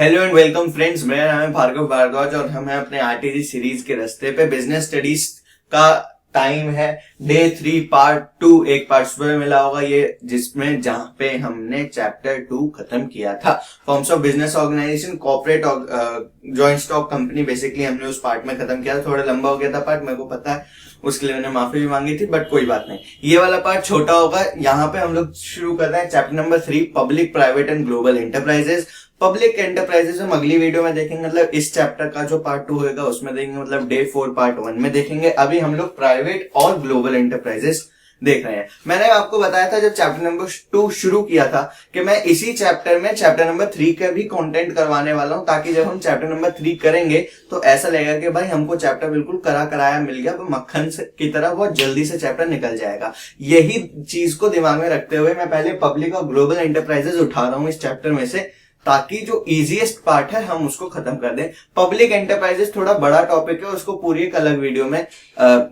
Hello and welcome friends, मेरा नाम है भार्गव भारद्वाज और हम हैं अपने आरटीजी सीरीज के रास्ते पे। बिजनेस स्टडीज का टाइम है। डे 3 पार्ट 2 एक पार्ट सुबह मिला होगा ये, जिसमें जहां पे हमने चैप्टर 2 खत्म किया था। Forms of business organisation, corporate और जॉइंट स्टॉक कंपनी, बेसिकली हमने उस पार्ट में खत्म किया था। थोड़ा लंबा हो गया था पार्ट, मेरे को पता है, उसके लिए मैंने माफी भी मांगी थी, बट कोई बात नहीं, ये वाला पार्ट छोटा होगा। यहाँ पे हम लोग शुरू कर रहे हैं chapter number 3, public, private and global enterprises. Public enterprises हम अगली वीडियो में देखेंगे, मतलब इस चैप्टर का जो पार्ट 2 होगा उसमें देखेंगे, मतलब डे 4 पार्ट 1 में देखेंगे। अभी हम लोग प्राइवेट और ग्लोबल एंटरप्राइजेस देख रहे हैं। मैंने आपको बताया था जब चैप्टर नंबर 2 शुरू किया था कि मैं इसी चैप्टर में चैप्टर नंबर 3 का भी कंटेंट करवाने वाला हूं, ताकि जब हम चैप्टर नंबर 3 करेंगे तो ऐसा लगेगा कि भाई हमको चैप्टर बिल्कुल करा कराया मिल गया, तो मक्खन की तरह बहुत जल्दी से चैप्टर निकल जाएगा। यही चीज को दिमाग में रखते हुए मैं पहले पब्लिक और ग्लोबल एंटरप्राइजेस उठा रहा हूं इस चैप्टर में से, ताकि जो इजीएस्ट पार्ट है हम उसको खत्म कर दें। पब्लिक एंटरप्राइजेस थोड़ा बड़ा टॉपिक है, उसको पूरी एक अलग वीडियो में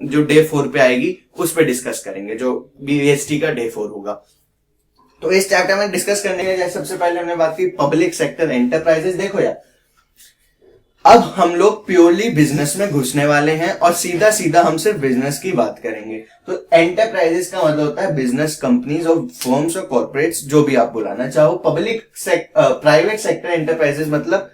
जो डे 4 पे आएगी उस पे डिस्कस करेंगे, जो बीएसटी का डे 4 होगा। तो इस चैप्टर में डिस्कस करने के लिए सबसे पहले हमने बात की पब्लिक सेक्टर एंटरप्राइजेस। देखो यार, अब हम लोग प्योरली बिजनेस में घुसने वाले हैं और सीधा सीधा हम सिर्फ बिजनेस की बात करेंगे। तो एंटरप्राइजेस का मतलब होता है बिजनेस, कंपनीज और फर्म्स और कॉर्पोरेट्स, जो भी आप बुलाना चाहो। प्राइवेट सेक्टर एंटरप्राइजेस मतलब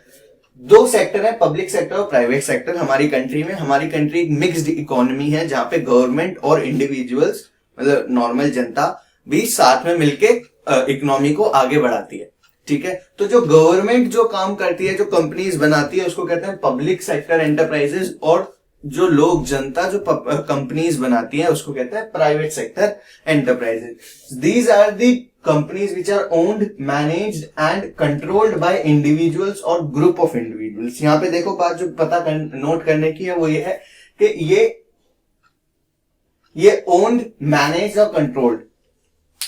दो सेक्टर है, पब्लिक सेक्टर और प्राइवेट सेक्टर। हमारी कंट्री में, हमारी कंट्री एक मिक्स्ड इकोनॉमी है, जहां पे गवर्नमेंट और इंडिविजुअल्स, मतलब नॉर्मल जनता भी साथ में मिलके इकोनॉमी को आगे बढ़ाती है। ठीक है, तो जो गवर्नमेंट जो काम करती है, जो कंपनीज बनाती है, उसको कहते हैं पब्लिक सेक्टर एंटरप्राइजेस, और जो लोग, जनता जो कंपनीज बनाती है उसको कहते हैं private sector enterprises. These are the companies which are owned, managed and controlled by individuals और ग्रुप ऑफ इंडिविजुअल्स। यहां पे देखो, बात जो नोट करने की है वो ये है कि ये ओन्ड, मैनेज और कंट्रोल्ड,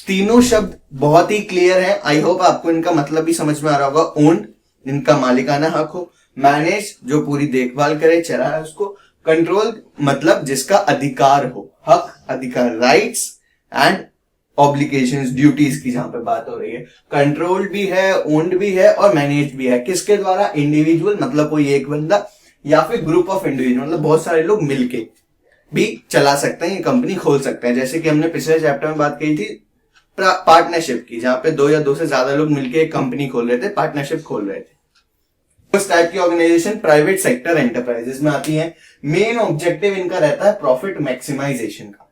तीनों शब्द बहुत ही क्लियर है। आई होप आपको इनका मतलब भी समझ में आ रहा होगा। ओन, इनका मालिकाना हक हो। मैनेज, जो पूरी देखभाल करे, चलाए उसको। कंट्रोल मतलब जिसका अधिकार हो, हक, अधिकार, राइट्स एंड ऑब्लिगेशंस, ड्यूटीज की जहां पे बात हो रही है। कंट्रोल्ड भी है, ओन्ड भी है और मैनेज भी है। किसके द्वारा? इंडिविजुअल, मतलब कोई एक बंदा, या फिर ग्रुप ऑफ इंडिविजुअल, मतलब बहुत सारे लोग मिलके भी चला सकते हैं, ये कंपनी खोल सकते हैं। जैसे कि हमने पिछले चैप्टर में बात की थी पार्टनरशिप की, जहां पे 2 या 2 से ज्यादा लोग मिलकर एक कंपनी खोल रहे थे, पार्टनरशिप खोल रहे थे। उस टाइप की ऑर्गेनाइजेशन प्राइवेट सेक्टर एंटरप्राइजेस में आती है। मेन ऑब्जेक्टिव इनका रहता है प्रॉफिट मैक्सिमाइजेशन का।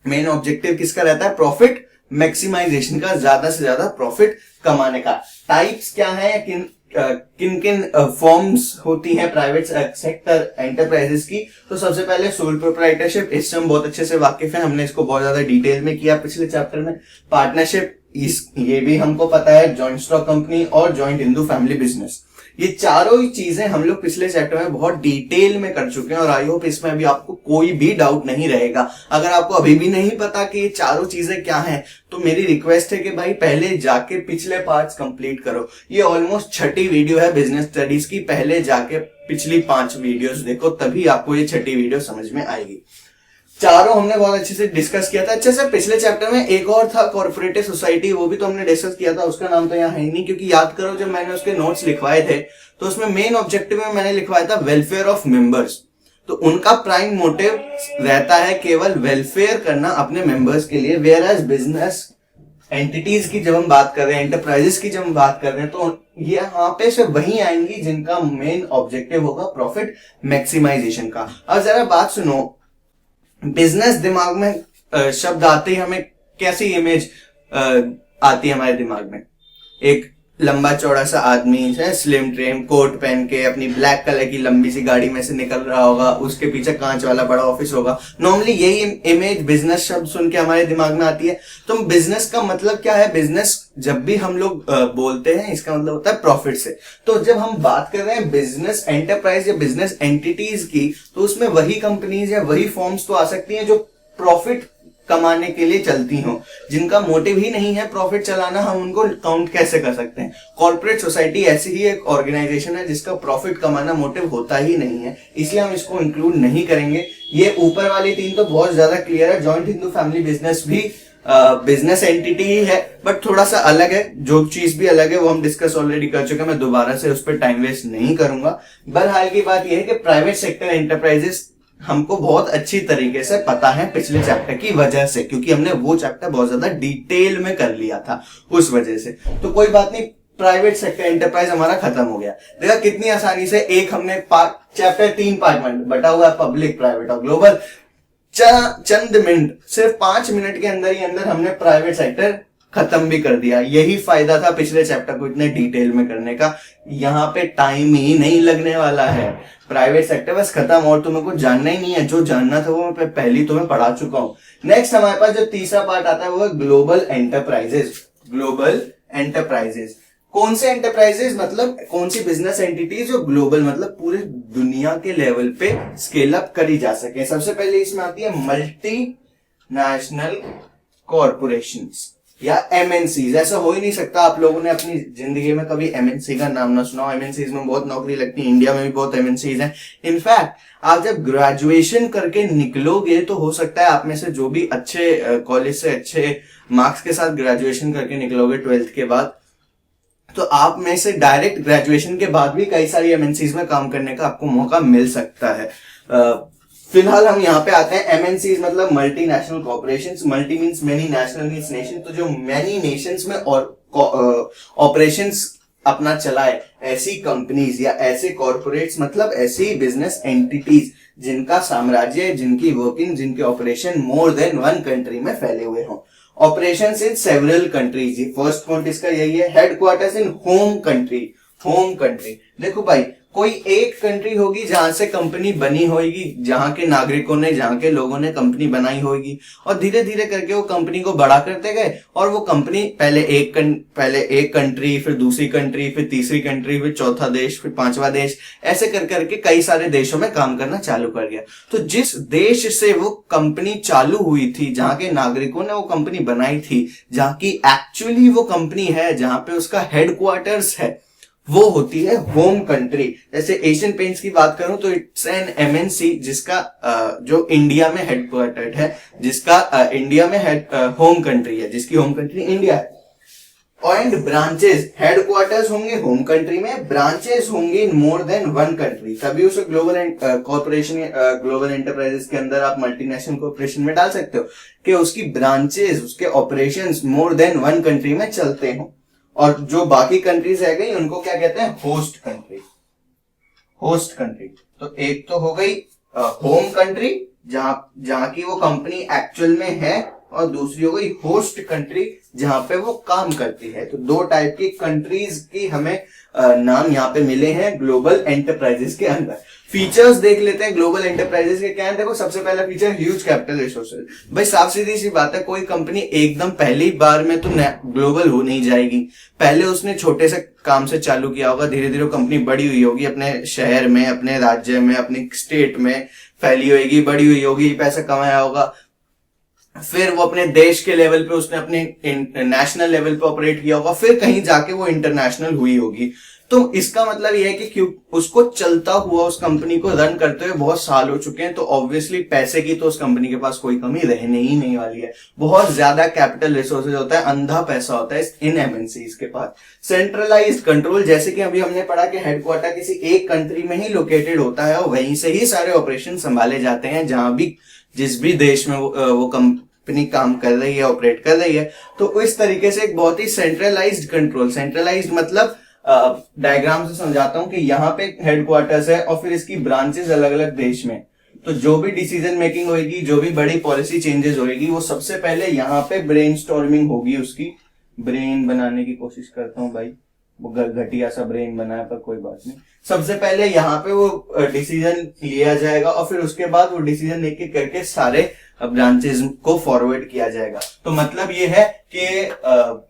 मेन ऑब्जेक्टिव किसका रहता है? प्रॉफिट मैक्सिमाइजेशन का, ज्यादा से ज्यादा प्रॉफिट कमाने का। टाइप्स क्या है, किन किन फॉर्म्स होती हैं प्राइवेट सेक्टर एंटरप्राइजेस की? तो सबसे पहले सोल प्रोप्राइटरशिप, इससे हम बहुत अच्छे से वाकिफ हैं, हमने इसको बहुत ज्यादा डिटेल में किया पिछले चैप्टर में। पार्टनरशिप, ये भी हमको पता है। जॉइंट स्टॉक कंपनी और जॉइंट हिंदू फैमिली बिजनेस, ये चारों ही चीजें हम लोग पिछले चैप्टर में बहुत डिटेल में कर चुके हैं, और आई होप इसमें अभी आपको कोई भी डाउट नहीं रहेगा। अगर आपको अभी भी नहीं पता कि ये चारों चीजें क्या हैं, तो मेरी रिक्वेस्ट है कि भाई पहले जाके पिछले पार्ट्स कंप्लीट करो। ये ऑलमोस्ट 6ठी वीडियो है बिजनेस स्टडीज की। पहले जाके पिछली 5 वीडियोस देखो, तभी आपको ये 6ठी वीडियो समझ में आएगी। चारों हमने बहुत अच्छे से डिस्कस किया था। अच्छे से पिछले चैप्टर में एक और था कॉर्पोरेटिव सोसाइटी, वो भी तो हमने डिस्कस किया था। उसका नाम तो यहाँ है ही नहीं, क्योंकि याद करो जब मैंने उसके नोट्स लिखवाए थे तो उसमें मेन ऑब्जेक्टिव में मैंने लिखवाया था वेलफेयर ऑफ मेंबर्स। तो उनका प्राइम मोटिव रहता है केवल वेलफेयर करना अपने मेंबर्स के लिए। वेयर एज बिजनेस एंटिटीज की जब हम बात कर रहे हैं, एंटरप्राइजेस की जब हम बात कर रहे हैं, तो ये यहाँ पे से वही आएंगी जिनका मेन ऑब्जेक्टिव होगा प्रॉफिट मैक्सिमाइजेशन का। अब जरा बात सुनो, बिजनेस दिमाग में शब्द आते ही हमें कैसी इमेज आती है हमारे दिमाग में? एक लंबा चौड़ा सा आदमी है, स्लिम ट्रिम, कोट पहन के अपनी ब्लैक कलर की लंबी सी गाड़ी में से निकल रहा होगा, उसके पीछे कांच वाला बड़ा ऑफिस होगा। नॉर्मली यही इमेज बिजनेस शब्द सुन के हमारे दिमाग में आती है। तो बिजनेस का मतलब क्या है? बिजनेस जब भी हम लोग बोलते हैं, इसका मतलब होता है प्रॉफिट से। तो जब हम बात कर रहे हैं बिजनेस एंटरप्राइज या बिजनेस एंटिटीज की, तो उसमें वही कंपनीज या वही फॉर्म्स तो आ सकती हैं जो प्रॉफिट कमाने के लिए चलती हो। जिनका मोटिव ही नहीं है प्रॉफिट चलाना, हम उनको काउंट कैसे कर सकते हैं? कॉर्पोरेट सोसाइटी ऐसी ही एक ऑर्गेनाइजेशन है जिसका प्रॉफिट कमाना मोटिव होता ही नहीं है, इसलिए हम इसको इंक्लूड नहीं करेंगे। ये ऊपर वाली 3 तो बहुत ज्यादा क्लियर है। जॉइंट हिंदू फैमिली बिजनेस भी बिजनेस एंटिटी ही है, बट थोड़ा सा अलग है। जो चीज भी अलग है वो हम डिस्कस ऑलरेडी कर चुके हैं, मैं दोबारा से उस पर टाइम वेस्ट नहीं करूंगा। बहरहाल की बात यह है कि प्राइवेट सेक्टर एंटरप्राइजेस हमको बहुत अच्छी तरीके से पता है पिछले चैप्टर की वजह से, क्योंकि हमने वो चैप्टर बहुत ज्यादा डिटेल में कर लिया था उस वजह से। तो कोई बात नहीं, प्राइवेट सेक्टर एंटरप्राइज हमारा खत्म हो गया। देखा कितनी आसानी से एक हमने चैप्टर 3 पार्ट में बटा हुआ है, पब्लिक, प्राइवेट और ग्लोबल। चंद मिनट, सिर्फ 5 मिनट के अंदर ही अंदर हमने प्राइवेट सेक्टर खत्म भी कर दिया। यही फायदा था पिछले चैप्टर को इतने डिटेल में करने का। यहाँ पे टाइम ही नहीं लगने वाला है, प्राइवेट सेक्टर बस खत्म, और तुम्हें कुछ जानना ही नहीं है। जो जानना था वो मैं पहले तुम्हें पढ़ा चुका हूं। नेक्स्ट हमारे पास जो तीसरा पार्ट आता है वो है ग्लोबल एंटरप्राइजेस। ग्लोबल एंटरप्राइजेस कौन से एंटरप्राइजेस, मतलब कौन सी बिजनेस एंटिटीज जो ग्लोबल मतलब पूरे दुनिया के लेवल पे स्केल अप करी जा सके। सबसे पहले इसमें आती है मल्टी नेशनल कॉरपोरेशंस या एमएनसीज। ऐसा हो ही नहीं सकता आप लोगों ने अपनी जिंदगी में कभी एमएनसी का नाम ना सुना हो। एमएनसीज में बहुत नौकरी लगती है, इंडिया में भी बहुत एमएनसीज हैं। इनफैक्ट आप जब ग्रेजुएशन करके निकलोगे तो हो सकता है आप में से जो भी अच्छे कॉलेज से अच्छे मार्क्स के साथ ग्रेजुएशन करके निकलोगे 12th के बाद, तो आप में से डायरेक्ट ग्रेजुएशन के बाद भी कई सारी एमएनसीज में काम करने का आपको मौका मिल सकता है। फिलहाल हम यहाँ पे आते हैं एमएनसीज मतलब multi national corporations. Multi means many, national means nation. तो जो मेनी नेशंस में और ऑपरेशंस अपना चलाए, ऐसी कंपनीज या ऐसे कॉर्पोरेट्स मतलब ऐसी बिजनेस एंटिटीज जिनका साम्राज्य, जिनकी वर्किंग, जिनके ऑपरेशन मोर देन 1 कंट्री में फैले हुए हों। Operations in several countries, first point इसका यही है। हेडक्वार्टर्स इन होम कंट्री। होम कंट्री देखो भाई, कोई एक कंट्री होगी जहां से कंपनी बनी होगी, जहां के नागरिकों ने, जहां के लोगों ने कंपनी बनाई होगी, और धीरे धीरे करके वो कंपनी को बड़ा करते गए। और वो कंपनी पहले एक कंट्री, फिर दूसरी कंट्री, फिर तीसरी कंट्री, फिर चौथा देश, फिर 5वां देश, ऐसे कर करके कई सारे देशों में काम करना चालू कर गया। तो जिस देश से वो कंपनी चालू हुई थी, जहां के नागरिकों ने वो कंपनी बनाई थी, जहां की एक्चुअली वो कंपनी है, जहां पे उसका हेडक्वार्टर्स है, वो होती है होम कंट्री। जैसे एशियन पेंट्स की बात करूं तो इट्स एन एमएनसी जिसका जो इंडिया में हेडक्वार्टर्ड है, जिसका इंडिया में होम कंट्री है, जिसकी होम कंट्री इंडिया है। एंड ब्रांचेस, हेडक्वार्टर्स होंगे होम कंट्री में, ब्रांचेस होंगे इन मोर देन 1 कंट्री, तभी उसे ग्लोबल कॉर्पोरेशन, ग्लोबल एंटरप्राइजेस के अंदर आप मल्टीनेशनल कॉर्पोरेशन में डाल सकते हो कि उसकी ब्रांचेस, उसके ऑपरेशंस मोर देन 1 कंट्री में चलते हो। और जो बाकी कंट्रीज रह गई उनको क्या कहते हैं, होस्ट कंट्री। होस्ट कंट्री तो एक तो हो गई होम कंट्री जहां की वो कंपनी एक्चुअल में है, और दूसरी हो गई होस्ट कंट्री जहां पे वो काम करती है। तो 2 टाइप की कंट्रीज की हमें नाम यहाँ पे मिले हैं ग्लोबल एंटरप्राइजेस के अंदर। फीचर्स देख लेते हैं ग्लोबल एंटरप्राइजेस के। क्या है, देखो सबसे पहला फीचर ह्यूज कैपिटल रिसोर्सेज। भाई साफ सीधी सी बात है, कोई कंपनी एकदम पहली बार में तो ग्लोबल हो नहीं जाएगी। पहले उसने छोटे से काम से चालू किया होगा, धीरे धीरे कंपनी बड़ी हुई होगी, अपने शहर में, अपने राज्य में, अपने स्टेट में फैली होगी, बड़ी हुई होगी, पैसा कमाया होगा। फिर वो अपने देश के लेवल पे उसने अपने नेशनल लेवल पे ऑपरेट किया होगा, फिर कहीं जाके वो इंटरनेशनल हुई होगी। तो इसका मतलब यह है कि क्यों उसको चलता हुआ, उस कंपनी को रन करते हुए बहुत साल हो चुके हैं, तो ऑब्वियसली पैसे की तो उस कंपनी के पास कोई कमी रहने ही नहीं वाली है। बहुत ज्यादा कैपिटल रिसोर्सेज होता है, अंधा पैसा होता है इन एमएनसीज के पास। सेंट्रलाइज्ड कंट्रोल, जैसे कि अभी हमने पढ़ा कि हेडक्वार्टर किसी एक कंट्री में ही लोकेटेड होता है और वहीं से ही सारे ऑपरेशन संभाले जाते हैं, जहां भी जिस भी देश में वो कंपनी काम कर रही है, ऑपरेट कर रही है। तो इस तरीके से एक बहुत ही सेंट्रलाइज्ड कंट्रोल, सेंट्रलाइज्ड मतलब डायग्राम से समझाता हूं कि यहाँ पे हेडक्वार्टर्स है और फिर इसकी ब्रांचेस अलग अलग देश में। तो जो भी डिसीजन मेकिंग होगी, जो भी बड़ी पॉलिसी चेंजेस होगी, वो सबसे पहले यहाँ पे ब्रेनस्टॉर्मिंग होगी। उसकी ब्रेन बनाने की कोशिश करता हूँ भाई, वो घटिया सा ब्रेन बनाया पर कोई बात नहीं। सबसे पहले यहाँ पे वो डिसीजन लिया जाएगा और फिर उसके बाद वो डिसीजन लेके करके सारे ब्रांचेस को फॉरवर्ड किया जाएगा। तो मतलब ये है कि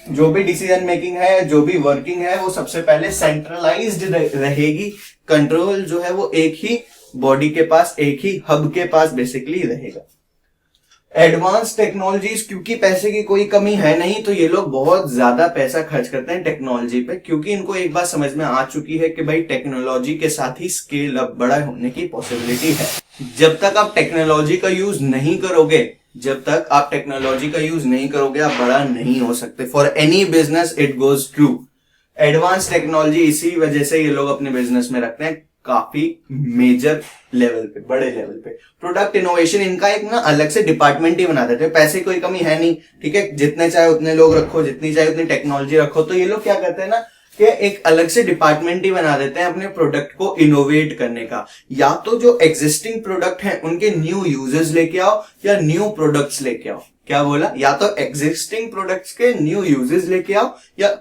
जो भी डिसीजन मेकिंग है, जो भी वर्किंग है, वो सबसे पहले सेंट्रलाइज्ड रहेगी। कंट्रोल जो है वो एक ही बॉडी के पास, एक ही हब के पास बेसिकली रहेगा। एडवांस टेक्नोलॉजीज, क्योंकि पैसे की कोई कमी है नहीं, तो ये लोग बहुत ज्यादा पैसा खर्च करते हैं टेक्नोलॉजी पे, क्योंकि इनको एक बात समझ में आ चुकी है कि भाई टेक्नोलॉजी के साथ ही स्केल अप बड़ा होने की पॉसिबिलिटी है। जब तक आप टेक्नोलॉजी का यूज नहीं करोगे जब तक आप टेक्नोलॉजी का यूज नहीं करोगे आप बड़ा नहीं हो सकते। For any business it goes true. Advance technology इसी वजह से ये लोग अपने बिजनेस में रखते हैं काफी मेजर लेवल पे, बड़े लेवल पे। प्रोडक्ट इनोवेशन इनका एक ना अलग से डिपार्टमेंट ही बना देते हैं। पैसे की कोई कमी है नहीं, ठीक है, जितने चाहे उतने लोग रखो, जितनी चाहे उतनी टेक्नोलॉजी रखो। तो ये लोग क्या करते हैं ना कि एक अलग से डिपार्टमेंट ही बना देते हैं अपने प्रोडक्ट को इनोवेट करने का। या तो जो एग्जिस्टिंग प्रोडक्ट है उनके न्यू यूजेस लेके आओ या न्यू प्रोडक्ट्स लेके आओ। क्या बोला? या तो एग्जिस्टिंग प्रोडक्ट्स के न्यू यूजेस लेके आओ या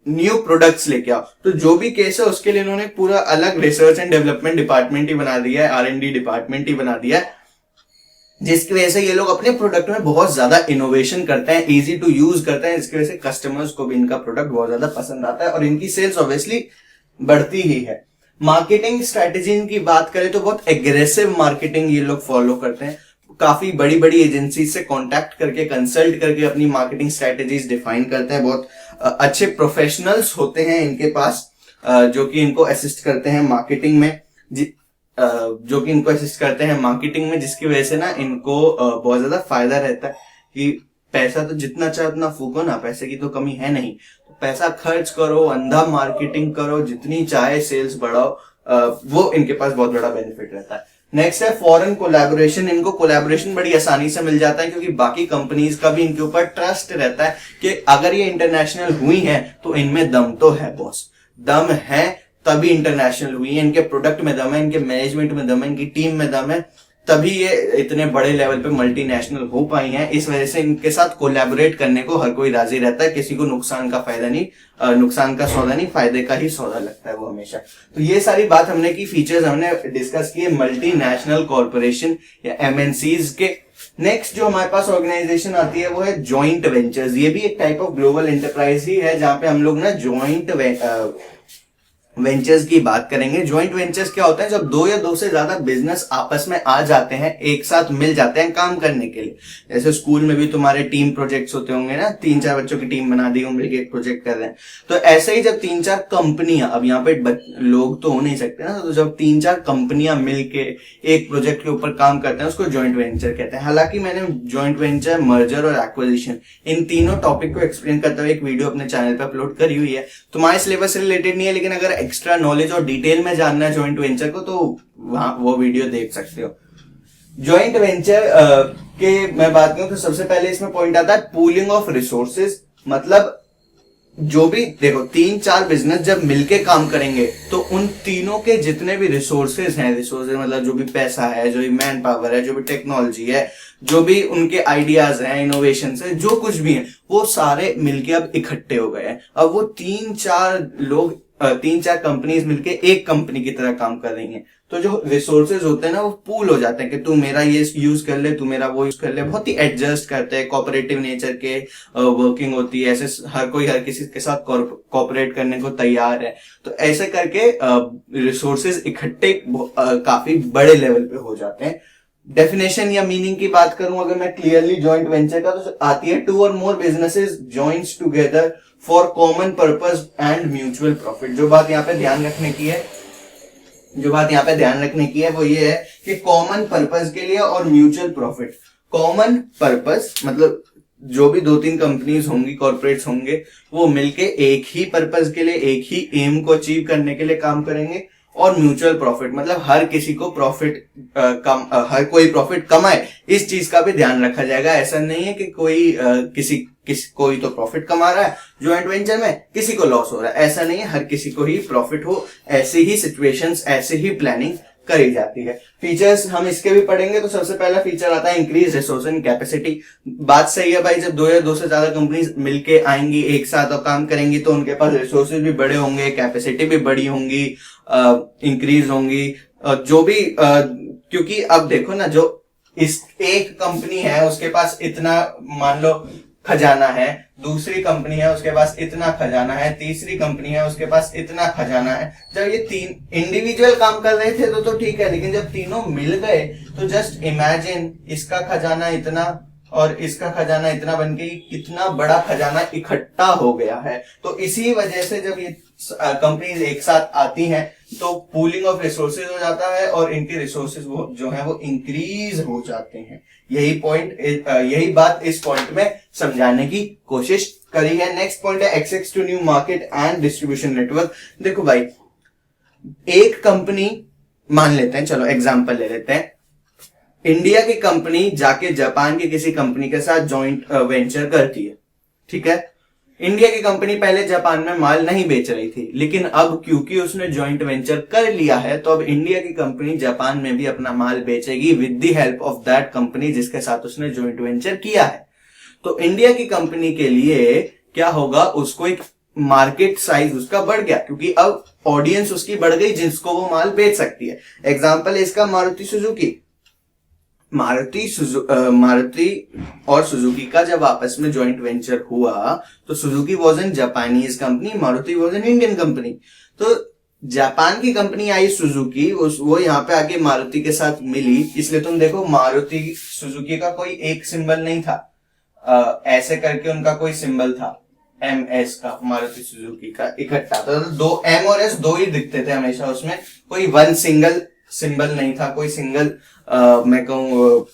न्यू प्रोडक्ट्स लेके आओ। तो जो भी केस है उसके लिए इन्होंने पूरा अलग रिसर्च एंड डेवलपमेंट डिपार्टमेंट ही बना दिया है, R&D डिपार्टमेंट ही बना दिया है, जिसकी वजह से ये लोग अपने प्रोडक्ट में बहुत ज्यादा इनोवेशन करते हैं, इजी टू यूज करते हैं, जिसकी वजह से कस्टमर्स को भी इनका प्रोडक्ट बहुत ज्यादा पसंद आता है और इनकी सेल्स ऑब्वियसली बढ़ती ही है। मार्केटिंग स्ट्रेटेजी की बात करें तो बहुत एग्रेसिव मार्केटिंग ये लोग फॉलो करते हैं। काफी बड़ी बड़ी एजेंसी से कांटेक्ट करके, कंसल्ट करके अपनी मार्केटिंग स्ट्रेटेजीज डिफाइन करते हैं। बहुत अच्छे प्रोफेशनल्स होते हैं इनके पास जो कि इनको असिस्ट करते हैं मार्केटिंग में, जिसकी वजह से ना इनको बहुत ज्यादा फायदा रहता है कि पैसा तो जितना चाहे उतना फूको ना, पैसे की तो कमी है नहीं, तो पैसा खर्च करो, अंधा मार्केटिंग करो, जितनी चाहे सेल्स बढ़ाओ, वो इनके पास बहुत बड़ा बेनिफिट रहता है। नेक्स्ट है फॉरेन कोलैबोरेशन। इनको कोलैबोरेशन बड़ी आसानी से मिल जाता है क्योंकि बाकी कंपनीज का भी इनके ऊपर ट्रस्ट रहता है कि अगर ये इंटरनेशनल हुई हैं तो इनमें दम तो है बॉस, दम है तभी इंटरनेशनल हुई है, इनके प्रोडक्ट में दम है, इनके मैनेजमेंट में दम है, इनकी टीम में दम है, तभी ये इतने बड़े लेवल पे मल्टीनेशनल हो पाई हैं। इस वजह से इनके साथ कोलैबोरेट करने को हर कोई राजी रहता है। किसी को नुकसान का सौदा नहीं, फायदे का ही सौदा लगता है वो हमेशा। तो ये सारी बात हमने की, फीचर्स हमने डिस्कस किए मल्टीनेशनल कॉर्पोरेशन या MNCs के। नेक्स्ट जो हमारे पास ऑर्गेनाइजेशन आती है वो है जॉइंट वेंचर्स। ये भी एक टाइप ऑफ ग्लोबल एंटरप्राइज ही है जहां पे हम लोग ना जॉइंट वेंचर्स की बात करेंगे। जॉइंट वेंचर्स क्या होता है? जब दो या दो से ज्यादा बिजनेस आपस में आ जाते हैं, एक साथ मिल जाते हैं काम करने के लिए। जैसे स्कूल में भी तुम्हारे टीम प्रोजेक्ट्स होते होंगे ना, 3-4 बच्चों की टीम बना दी हो, मिलकर एक प्रोजेक्ट कर रहे हैं। तो ऐसे ही जब 3-4 कंपनियां, अब यहाँ पे लोग तो हो नहीं सकते ना, तो जब 3-4 कंपनियां मिलके एक प्रोजेक्ट के ऊपर काम करते हैं उसको जॉइंट वेंचर कहते हैं। हालांकि मैंने जॉइंट वेंचर, मर्जर और एक्विजिशन इन तीनों टॉपिक को एक्सप्लेन करते हुए एक वीडियो अपने चैनल पर अपलोड करी हुई है। तुम्हारे सिलेबस से रिलेटेड नहीं है, लेकिन अगर एक्स्ट्रा नॉलेज और डिटेल में जानना है जॉइंट वेंचर को तो वहां वो वीडियो देख सकते हो। जॉइंट वेंचर के मैं बात करूं तो सबसे पहले इसमें पॉइंट आता है पूलिंग ऑफ रिसोर्सेज। मतलब जो भी देखो 3-4 बिजनेस जब मिलके काम करेंगे तो उन तीनों के जितने भी रिसोर्सेज हैं, रिसोर्सेज मतलब जो भी पैसा है, जो भी मैन पावर है, जो भी टेक्नोलॉजी है, जो भी उनके आइडियाज हैं, इनोवेशन है, जो कुछ भी है, वो सारे मिलके अब इकट्ठे हो गए हैं। अब वो 3-4 कंपनीज मिलके एक कंपनी की तरह काम कर रही हैं। तो जो रिसोर्सेज होते हैं ना वो पूल हो जाते हैं कि तू मेरा ये यूज कर ले, तू मेरा वो यूज कर ले। बहुत ही एडजस्ट करते हैं, कोऑपरेटिव नेचर के वर्किंग होती है। ऐसे हर कोई हर किसी के साथ कोऑपरेट करने को तैयार है। तो ऐसे करके रिसोर्सेज इकट्ठे काफी बड़े लेवल पे हो जाते हैं। डेफिनेशन या मीनिंग की बात करूं अगर मैं क्लियरली जॉइंट वेंचर का, तो आती है 2 और more businesses joins together for common purpose and mutual profit. जो बात यहाँ पे ध्यान रखने की है वो ये है कि कॉमन पर्पस के लिए और म्यूचुअल प्रॉफिट। कॉमन पर्पस मतलब जो भी 2-3 कंपनीज होंगी, कॉर्पोरेट्स होंगे, वो मिलके एक ही पर्पस के लिए, एक ही एम को अचीव करने के लिए काम करेंगे। और म्यूचुअल प्रॉफिट मतलब हर कोई प्रॉफिट कमाए, इस चीज का भी ध्यान रखा जाएगा। ऐसा नहीं है कि कोई तो प्रॉफिट कमा रहा है जॉइंट वेंचर में, किसी को लॉस हो रहा है, ऐसा नहीं है। हर किसी को ही प्रॉफिट हो, ऐसे ही सिचुएशंस, ऐसे ही प्लानिंग करी जाती है। फीचर्स हम इसके भी पढ़ेंगे। तो सबसे पहला फीचर आता है इंक्रीज रिसोर्स एंड कैपेसिटी। बात सही है भाई, जब 2 या 2 से ज्यादा कंपनीज मिलके आएंगी, एक साथ और काम करेंगी, तो उनके पास रिसोर्सेज भी बड़े होंगे, कैपेसिटी भी बड़ी होंगी, इंक्रीज होंगी। जो भी क्योंकि अब देखो ना, जो इस एक कंपनी है उसके पास इतना मान लो खजाना है, दूसरी कंपनी है उसके पास इतना खजाना है, तीसरी कंपनी है उसके पास इतना खजाना है। जब ये 3 इंडिविजुअल काम कर रहे थे तो ठीक है, लेकिन जब तीनों मिल गए तो जस्ट इमेजिन, इसका खजाना इतना और इसका खजाना इतना बन के कितना बड़ा खजाना इकट्ठा हो गया है। तो इसी वजह से जब ये कंपनीज एक साथ आती हैं तो पूलिंग ऑफ रिसोर्सेज हो जाता है और इनके रिसोर्सेज जो है वो इंक्रीज हो जाते हैं। यही बात इस पॉइंट में समझाने की कोशिश करी है। नेक्स्ट पॉइंट है access to new market and distribution network. देखो भाई, एक कंपनी मान लेते हैं, चलो एग्जांपल ले लेते हैं, इंडिया की कंपनी जाके जापान की किसी कंपनी के साथ जॉइंट वेंचर करती है, ठीक है। इंडिया की कंपनी पहले जापान में माल नहीं बेच रही थी, लेकिन अब क्योंकि उसने जॉइंट वेंचर कर लिया है तो अब इंडिया की कंपनी जापान में भी अपना माल बेचेगी with the help of that company जिसके साथ उसने जॉइंट वेंचर किया है। तो इंडिया की कंपनी के लिए क्या होगा, उसको एक मार्केट साइज उसका बढ़ गया क्योंकि अब ऑडियंस उसकी बढ़ गई जिसको वो माल बेच सकती है। एग्जाम्पल इसका मारुति सुजुकी। मारुति और सुजुकी का जब आपस में जॉइंट वेंचर हुआ तो Suzuki was an Japanese company, Maruti was an Indian company. तो जापान की कंपनी आई सुजुकी, वो यहाँ पे आके मारुति के साथ मिली, इसलिए तुम देखो मारुति सुजुकी का कोई एक सिंबल नहीं था, ऐसे करके उनका कोई सिंबल था MS का, मारुति सुजुकी का इकट्ठा। तो दो M और S दो ही दिखते थे हमेशा, उसमें कोई वन सिंगल सिंबल नहीं था, कोई सिंगल मैं कहूँ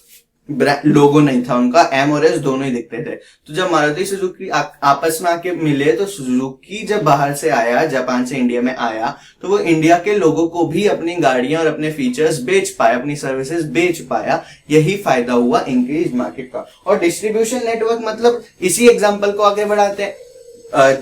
लोगो नहीं था उनका, M और S दोनों ही दिखते थे। तो जब मारुति सुजुकी आपस में आके मिले तो सुजुकी जब बाहर से आया, जापान से इंडिया में आया, तो वो इंडिया के लोगों को भी अपनी गाड़ियां और अपने फीचर्स बेच पाया, अपनी सर्विसेज बेच पाया। यही फायदा हुआ इंक्रीज मार्केट का। और डिस्ट्रीब्यूशन नेटवर्क मतलब इसी एग्जाम्पल को आगे बढ़ाते हैं।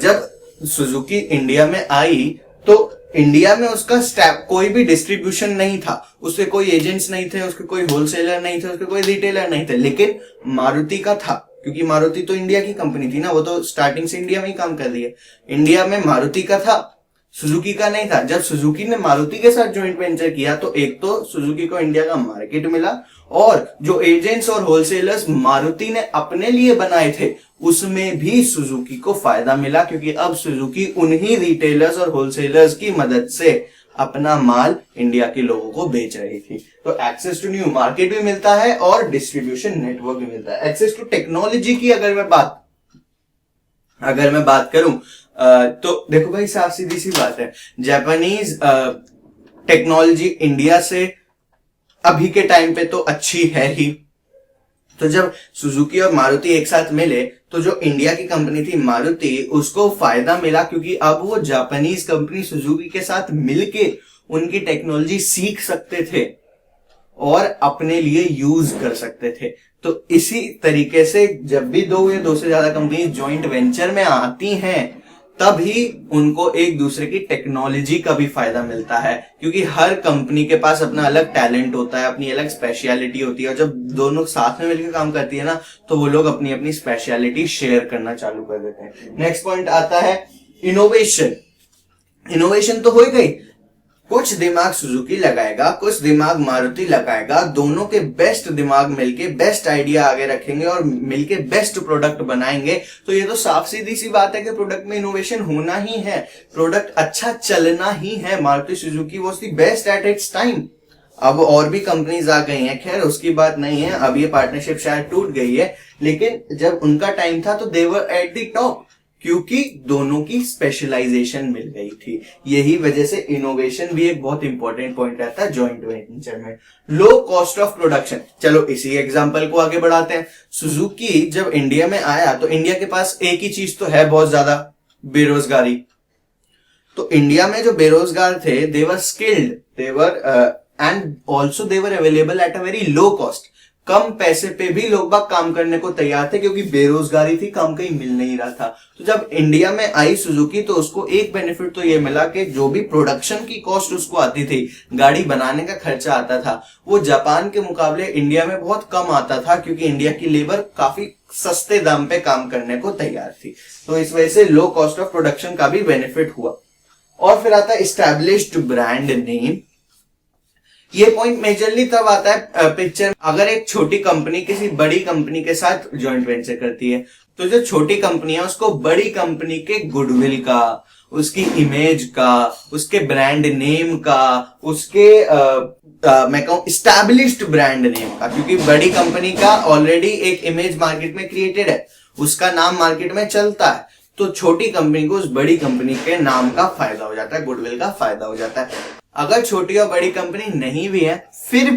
जब सुजुकी इंडिया में आई तो इंडिया में उसका स्टैप कोई भी डिस्ट्रीब्यूशन नहीं था, उसके कोई एजेंट्स नहीं थे, उसके कोई होलसेलर नहीं थे, उसके कोई रिटेलर नहीं थे, लेकिन मारुति का था क्योंकि मारुति तो इंडिया की कंपनी थी ना, वो तो स्टार्टिंग से इंडिया में ही काम कर रही है। इंडिया में मारुति का था, सुजुकी का नहीं था। जब सुजुकी ने मारुति के साथ ज्वाइंट वेंचर किया तो एक तो सुजुकी को इंडिया का मार्केट मिला और जो एजेंट्स और होलसेलर्स मारुति ने अपने लिए बनाए थे उसमें भी सुजुकी को फायदा मिला क्योंकि अब सुजुकी उन्हीं रिटेलर्स और होलसेलर्स की मदद से अपना माल इंडिया के लोगों को बेच रही थी। तो एक्सेस टू न्यू मार्केट भी मिलता है और डिस्ट्रीब्यूशन नेटवर्क भी मिलता है। एक्सेस टू टेक्नोलॉजी की अगर मैं बात करूं तो देखो भाई, साफ सीधी सी बात है, जापानीज टेक्नोलॉजी इंडिया से अभी के टाइम पे तो अच्छी है ही। तो जब सुजुकी और मारुति एक साथ मिले तो जो इंडिया की कंपनी थी मारुति, उसको फायदा मिला क्योंकि अब वो जापानीज कंपनी सुजुकी के साथ मिलके उनकी टेक्नोलॉजी सीख सकते थे और अपने लिए यूज कर सकते थे। तो इसी तरीके से जब भी दो या दो से ज्यादा कंपनी ज्वाइंट वेंचर में आती हैं तभी उनको एक दूसरे की टेक्नोलॉजी का भी फायदा मिलता है क्योंकि हर कंपनी के पास अपना अलग टैलेंट होता है, अपनी अलग स्पेशलिटी होती है और जब दोनों साथ में मिलकर काम करती है ना तो वो लोग अपनी अपनी स्पेशलिटी शेयर करना चालू कर देते हैं। नेक्स्ट पॉइंट आता है इनोवेशन। इनोवेशन तो हो ही गई, कुछ दिमाग सुजुकी लगाएगा, कुछ दिमाग मारुति लगाएगा, दोनों के बेस्ट दिमाग मिलके बेस्ट आइडिया आगे रखेंगे और मिलके बेस्ट प्रोडक्ट बनाएंगे। तो ये तो साफ सीधी सी बात है कि प्रोडक्ट में इनोवेशन होना ही है, प्रोडक्ट अच्छा चलना ही है। Maruti Suzuki was the best at its time. अब और भी कंपनीज आ गई हैं, खैर उसकी बात नहीं है, अब ये पार्टनरशिप शायद टूट गई है, लेकिन जब उनका टाइम था तो दे वर एट द टॉप क्योंकि दोनों की स्पेशलाइजेशन मिल गई थी। यही वजह से इनोवेशन भी एक बहुत इंपॉर्टेंट पॉइंट रहता है जॉइंट वेंचर में। लो कॉस्ट ऑफ प्रोडक्शन, चलो इसी एग्जांपल को आगे बढ़ाते हैं। सुजुकी जब इंडिया में आया तो इंडिया के पास एक ही चीज तो है बहुत ज्यादा, बेरोजगारी। तो इंडिया में जो बेरोजगार थे they were skilled, they were and also they were available at a very low cost. कम पैसे पे भी लोग बाग काम करने को तैयार थे क्योंकि बेरोजगारी थी, काम कहीं मिल नहीं रहा था। तो जब इंडिया में आई सुजुकी तो उसको एक बेनिफिट तो ये मिला कि जो भी प्रोडक्शन की कॉस्ट उसको आती थी, गाड़ी बनाने का खर्चा आता था, वो जापान के मुकाबले इंडिया में बहुत कम आता था क्योंकि इंडिया की लेबर काफी सस्ते दाम पे काम करने को तैयार थी। तो इस वजह से लो कॉस्ट ऑफ प्रोडक्शन का भी बेनिफिट हुआ। और फिर आता है एस्टैब्लिश्ड ब्रांड नेम। ये पॉइंट मेजरली तब आता है पिक्चर, अगर एक छोटी कंपनी किसी बड़ी कंपनी के साथ जॉइंट वेंचर करती है तो जो छोटी कंपनी है उसको बड़ी कंपनी के गुडविल का, उसकी इमेज का, उसके ब्रांड नेम का, उसके मैं कहूं स्टैब्लिश्ड ब्रांड नेम का, क्योंकि बड़ी कंपनी का ऑलरेडी एक इमेज मार्केट में क्रिएटेड है, उसका नाम मार्केट में चलता है, तो छोटी कंपनी को उस बड़ी कंपनी के नाम का फायदा हो जाता है, गुडविल का फायदा हो जाता है। अगर छोटी और बड़ी कंपनी नहीं भी है, फिर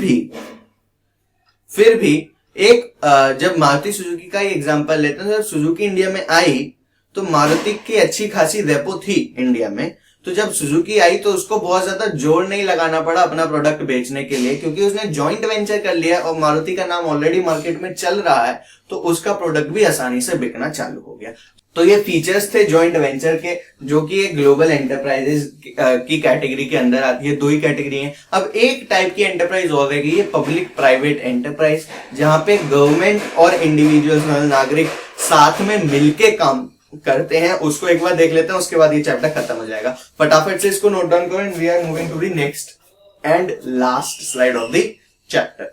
भी एक जब मारुति सुजुकी का ही एग्जांपल लेते हैं, जब सुजुकी इंडिया में आई तो मारुति की अच्छी खासी रेपो थी इंडिया में, तो जब सुजुकी आई तो उसको बहुत ज्यादा जोर नहीं लगाना पड़ा अपना प्रोडक्ट बेचने के लिए, क्योंकि उसने जॉइंट वेंचर कर लिया और मारुति का नाम ऑलरेडी मार्केट में चल रहा है, तो उसका प्रोडक्ट भी आसानी से बिकना चालू हो गया। तो ये फीचर्स थे जॉइंट वेंचर के, जो कि एक ग्लोबल एंटरप्राइजेस की कैटेगरी के अंदर आती है। 2 ही कैटेगरी हैं। अब एक टाइप की एंटरप्राइज और रहेगी, ये पब्लिक प्राइवेट एंटरप्राइज, जहां पे गवर्नमेंट और इंडिविजुअल्स नागरिक साथ में मिलके काम करते हैं। उसको एक बार देख लेते हैं, उसके बाद ये चैप्टर खत्म हो जाएगा। फटाफट से इसको नोट डाउन करो and we are moving to the next and last slide of the chapter.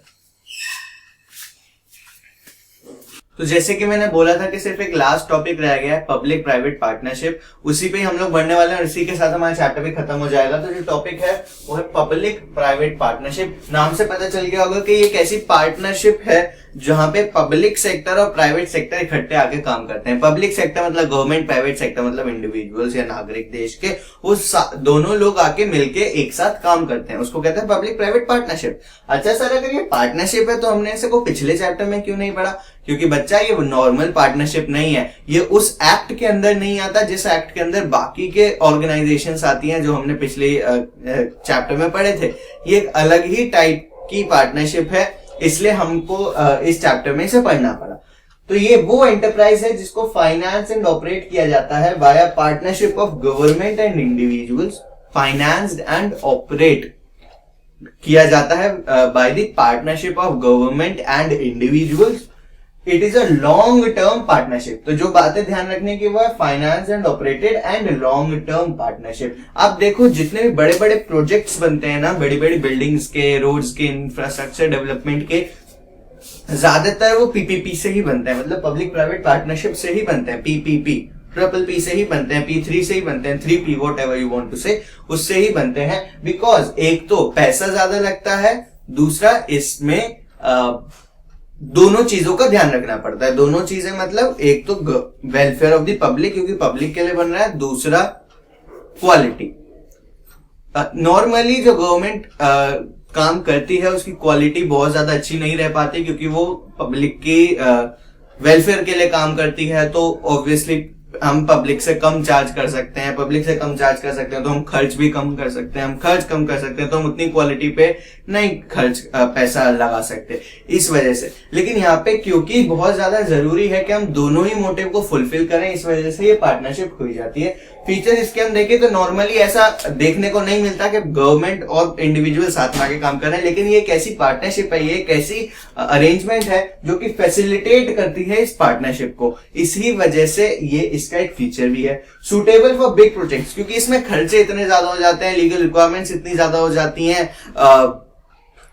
तो जैसे कि मैंने बोला था कि सिर्फ एक लास्ट टॉपिक रह गया है, पब्लिक प्राइवेट पार्टनरशिप, उसी पे ही हम लोग बढ़ने वाले हैं और इसी के साथ हमारा चैप्टर भी खत्म हो जाएगा। तो जो टॉपिक है वो है पब्लिक प्राइवेट पार्टनरशिप। नाम से पता चल गया होगा कि ये एक ऐसी पार्टनरशिप है जहां पे पब्लिक सेक्टर और प्राइवेट सेक्टर इकट्ठे आके काम करते हैं। पब्लिक सेक्टर मतलब गवर्नमेंट, प्राइवेट सेक्टर मतलब इंडिविजुअल्स या नागरिक देश के, वो दोनों लोग आके मिलके एक साथ काम करते हैं, उसको कहते हैं पब्लिक प्राइवेट पार्टनरशिप। अच्छा सर, अगर ये पार्टनरशिप है तो हमने ऐसे को पिछले चैप्टर में क्यों नहीं पढ़ा? क्योंकि बच्चा ये नॉर्मल पार्टनरशिप नहीं है, ये उस एक्ट के अंदर नहीं आता जिस एक्ट के अंदर बाकी के ऑर्गेनाइजेशंस आती हैं, जो हमने पिछले चैप्टर में पढ़े थे। ये एक अलग ही टाइप की पार्टनरशिप है, इसलिए हमको इस चैप्टर में इसे पढ़ना पड़ा। तो ये वो एंटरप्राइज है जिसको फाइनेंस एंड ऑपरेट किया जाता है via partnership of government and individuals. Financed and operate किया जाता है by the partnership of government and individuals. It is a long term partnership. तो जो बातें ध्यान रखने की वो है finance and operated and long term partnership. आप देखो जितने भी बड़े बड़े प्रोजेक्ट्स बनते हैं ना, बड़ी बड़ी बिल्डिंग्स के, रोड्स के, इंफ्रास्ट्रक्चर डेवलपमेंट के, ज्यादातर वो पीपीपी से ही बनते हैं, मतलब पब्लिक प्राइवेट पार्टनरशिप से ही बनते हैं। पीपीपी, ट्रिपल पी से ही बनते हैं, P3 से ही बनते हैं, 3P whatever you want to say, उससे ही बनते हैं। बिकॉज एक तो पैसा ज्यादा लगता है, दूसरा इसमें दोनों चीजों का ध्यान रखना पड़ता है। दोनों चीजें मतलब एक तो वेलफेयर ऑफ द पब्लिक, क्योंकि पब्लिक के लिए बन रहा है, दूसरा क्वालिटी। नॉर्मली जो गवर्नमेंट काम करती है उसकी क्वालिटी बहुत ज्यादा अच्छी नहीं रह पाती, क्योंकि वो पब्लिक की वेलफेयर के लिए काम करती है। तो ऑब्वियसली हम पब्लिक से कम चार्ज कर सकते हैं, पब्लिक से कम चार्ज कर सकते हैं तो हम खर्च भी कम कर सकते हैं, हम खर्च कम कर सकते हैं तो हम उतनी क्वालिटी पे नहीं पैसा लगा सकते, इस वजह से। लेकिन यहाँ पे क्योंकि बहुत ज्यादा जरूरी है कि हम दोनों ही मोटिव को फुलफिल करें, इस वजह से ये पार्टनरशिप हुई जाती है। फीचर इसके हम देखें तो नॉर्मली ऐसा देखने को नहीं मिलता कि गवर्नमेंट और इंडिविजुअल साथ में आके काम कर रहे हैं, लेकिन ये एक ऐसी पार्टनरशिप है, ये एक ऐसी अरेंजमेंट है जो कि फैसिलिटेट करती है इस पार्टनरशिप को। इसी वजह से ये इसका एक फीचर भी है। सूटेबल फॉर बिग प्रोजेक्ट्स, क्योंकि इसमें खर्चे इतने ज्यादा हो जाते हैं, लीगल रिक्वायरमेंट्स इतनी ज्यादा हो जाती हैं,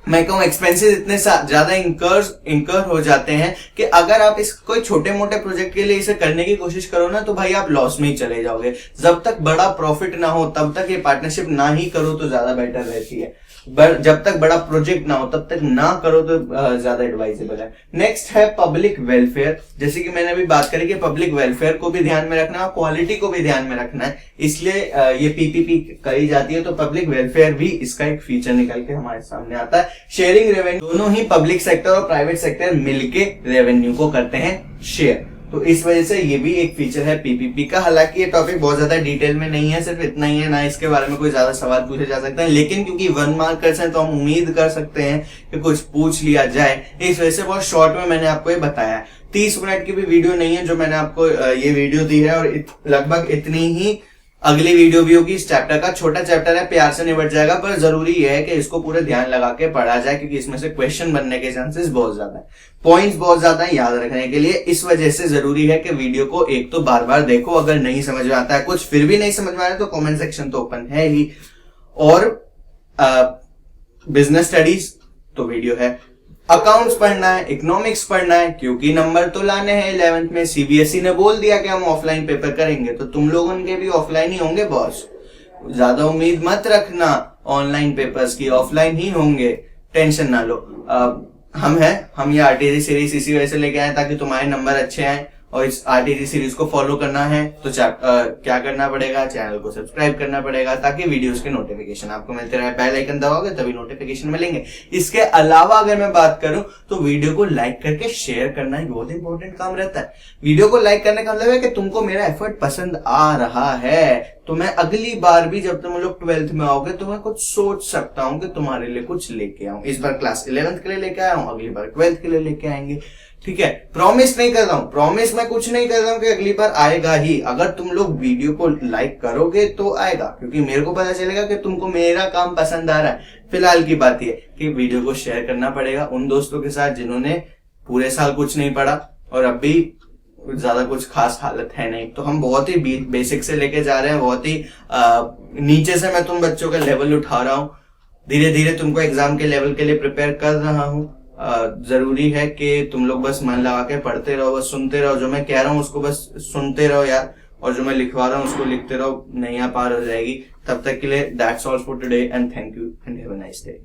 मैं कहूँ एक्सपेंसेस इतने ज्यादा इंकर हो जाते हैं कि अगर आप इस कोई छोटे मोटे प्रोजेक्ट के लिए इसे करने की कोशिश करो ना, तो भाई आप लॉस में ही चले जाओगे। जब तक बड़ा प्रॉफिट ना हो तब तक ये पार्टनरशिप ना ही करो तो ज्यादा बेटर रहती है। जब तक बड़ा प्रोजेक्ट ना हो तब तक ना करो तो ज्यादा एडवाइजेबल है। नेक्स्ट है पब्लिक वेलफेयर। जैसे कि मैंने अभी बात करी कि पब्लिक वेलफेयर को भी ध्यान में रखना है, क्वालिटी को भी ध्यान में रखना है, इसलिए ये पीपीपी करी जाती है। तो पब्लिक वेलफेयर भी इसका एक फीचर निकल के हमारे सामने आता है। शेयरिंग रेवेन्यू, दोनों ही पब्लिक सेक्टर और प्राइवेट सेक्टर मिलके रेवेन्यू को करते हैं शेयर, तो इस वजह से ये भी एक फीचर है पीपीपी का। हालांकि ये टॉपिक बहुत ज्यादा डिटेल में नहीं है, सिर्फ इतना ही है, ना इसके बारे में कोई ज्यादा सवाल पूछे जा सकते हैं, लेकिन क्योंकि 1 मार्कर्स हैं तो हम उम्मीद कर सकते हैं कि कुछ पूछ लिया जाए, इस वजह से बहुत शॉर्ट में मैंने आपको ये बताया। 30 मिनट की भी वीडियो नहीं है जो मैंने आपको ये वीडियो दी है, और लगभग इतनी ही अगली वीडियो भी होगी। इस चैप्टर का छोटा चैप्टर है, प्यार से निपट जाएगा, पर जरूरी है कि इसको पूरे ध्यान लगा के पढ़ा जाए, क्योंकि इसमें से क्वेश्चन बनने के चांसेस बहुत ज्यादा है, पॉइंट्स बहुत ज्यादा है याद रखने के लिए। इस वजह से जरूरी है कि वीडियो को एक तो बार बार देखो, अगर नहीं समझ में आता है कुछ, फिर भी नहीं समझ में आ रहा है तो कमेंट सेक्शन तो ओपन है ही, और बिजनेस स्टडीज तो वीडियो है, अकाउंट्स पढ़ना है, इकोनॉमिक्स पढ़ना है, क्योंकि नंबर तो लाने हैं 11th में। सीबीएसई ने बोल दिया कि हम ऑफलाइन पेपर करेंगे, तो तुम लोगों के भी ऑफलाइन ही होंगे बॉस, ज्यादा उम्मीद मत रखना। ऑनलाइन पेपर्स की, ऑफलाइन ही होंगे, टेंशन ना लो। हम ये आरटीजी सीरीज इसी वजह से लेके आए ताकि तुम्हारे नंबर अच्छे आए, और इस आरटीजी सीरीज को फॉलो करना है तो क्या करना पड़ेगा, चैनल को सब्सक्राइब करना पड़ेगा ताकि वीडियोस के नोटिफिकेशन आपको मिलते रहे। बेल आइकन दबाओगे तभी नोटिफिकेशन मिलेंगे। इसके अलावा अगर मैं बात करूं तो वीडियो को लाइक करके शेयर करना ही बहुत इंपॉर्टेंट काम रहता है। वीडियो को लाइक करने का मतलब है कि तुमको मेरा एफर्ट पसंद आ रहा है, तो मैं अगली बार भी जब तुम लोग 12th में आओगे तो मैं कुछ सोच सकता हूं कि तुम्हारे लिए कुछ लेके आऊं। इस बार क्लास 11th के लिए लेके आया हूं, अगली बार 12th के लिए लेके आएंगे। ठीक है, प्रॉमिस नहीं कर रहा हूं, प्रॉमिस मैं कुछ नहीं कर रहा हूं कि अगली बार आएगा ही। अगर तुम लोग वीडियो को लाइक करोगे तो आएगा, क्योंकि मेरे को पता चलेगा कि तुमको मेरा काम पसंद आ रहा है। फिलहाल की बात यह कि वीडियो को शेयर करना पड़ेगा उन दोस्तों के साथ जिन्होंने पूरे साल कुछ नहीं पढ़ा और अब भी ज्यादा कुछ खास हालत है नहीं। तो हम बहुत ही बेसिक से लेके जा रहे हैं, बहुत ही नीचे से मैं तुम बच्चों का लेवल उठा रहा हूं, धीरे धीरे तुमको एग्जाम के लेवल के लिए प्रिपेयर कर रहा हूं। जरूरी है कि तुम लोग बस मन लगा के पढ़ते रहो, बस सुनते रहो, जो मैं कह रहा हूँ उसको बस सुनते रहो यार, और जो मैं लिखवा रहा हूँ उसको लिखते रहो, नैया पार हो जाएगी। तब तक के लिए that's all for today and thank you and have a nice day.